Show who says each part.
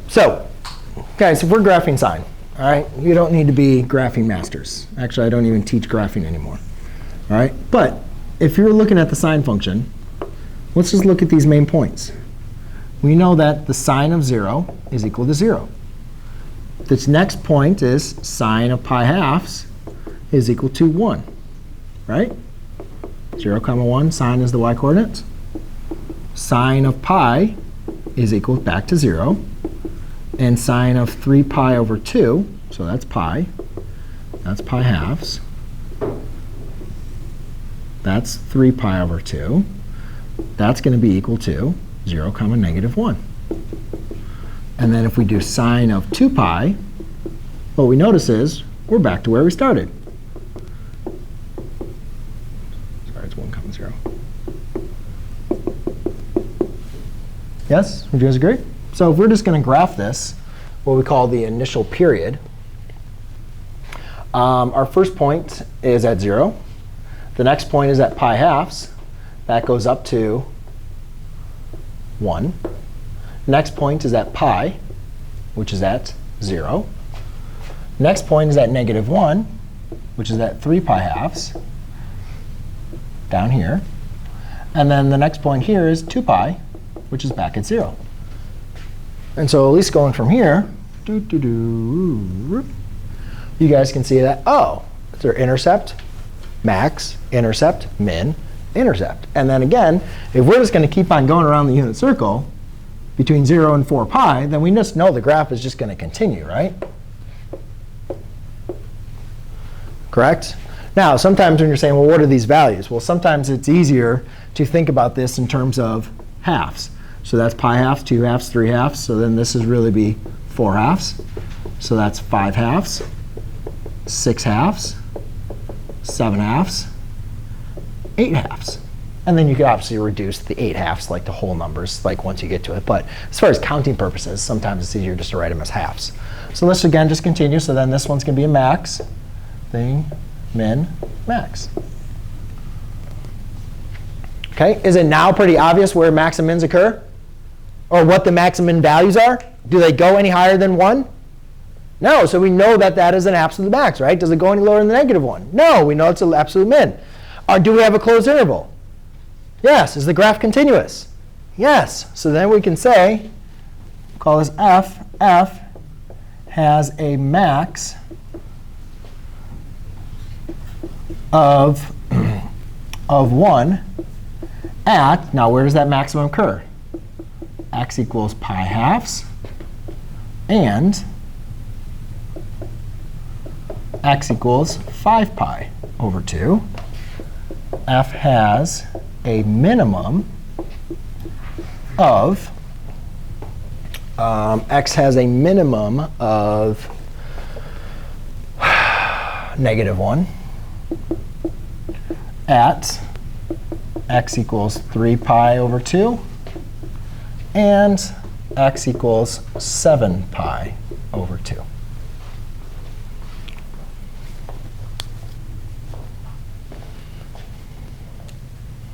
Speaker 1: So, guys, if we're graphing sine, all right, you don't need to be graphing masters. Actually, I don't even teach graphing anymore. All right, but if you're looking at the sine function, let's just look at these main points. We know that the sine of 0 is equal to 0. This next point is sine of pi halves is equal to 1, right? 0, 1, sine is the y-coordinates. Sine of pi is equal back to 0. And sine of 3 pi over 2, so that's pi halves. That's 3 pi over 2. That's going to be equal to 0, negative 1. And then if we do sine of 2 pi, what we notice is we're back to where we started. Sorry, it's 1, 0. Yes? Would you guys agree? So if we're just going to graph this, what we call the initial period, our first point is at 0. The next point is at pi halves. That goes up to 1. Next point is at pi, which is at 0. Next point is at negative 1, which is at 3 pi halves, down here. And then the next point here is 2 pi, which is back at 0. And so at least going from here, you guys can see that, oh, it's their intercept, max, intercept, min, intercept. And then again, if we're just going to keep on going around the unit circle between 0 and 4 pi, then we just know the graph is just going to continue, right? Correct? Now, sometimes when you're saying, well, what are these values? Well, sometimes it's easier to think about this in terms of halves. So that's pi halves, 2 halves, 3 halves. So then this is really be 4 halves. So that's 5 halves, 6 halves, 7 halves, 8 halves. And then you could obviously reduce the 8 halves like to whole numbers like once you get to it. But as far as counting purposes, sometimes it's easier just to write them as halves. So let's again just continue. So then this one's going to be a max, thing, min, max. OK, is it now pretty obvious where max and mins occur? Or what the max and min values are? Do they go any higher than 1? No, so we know that that is an absolute max, right? Does it go any lower than the negative 1? No, we know it's an absolute min. Do we have a closed interval? Yes. Is the graph continuous? Yes. So then we can say, call this f. F has a max of 1 at, now where does that maximum occur? X equals pi halves and x equals 5 pi over 2. F has a minimum of, x has a minimum of negative 1 at x equals 3 pi over 2 and x equals 7 pi over 2.